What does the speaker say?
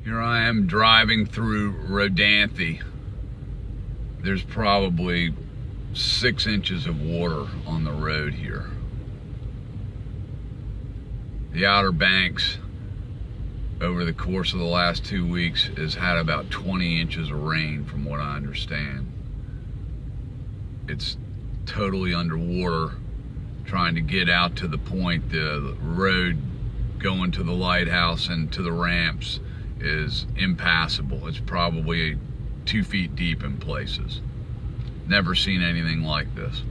Here I am driving through Rodanthe. There's probably 6 inches of water on the road here. The Outer Banks, over the course of the last 2 weeks, has had about 20 inches of rain from what I understand. It's totally underwater. Trying to get out to the point, the road going to the lighthouse and to the ramps is impassable. It's probably 2 feet deep in places. Never seen anything like this.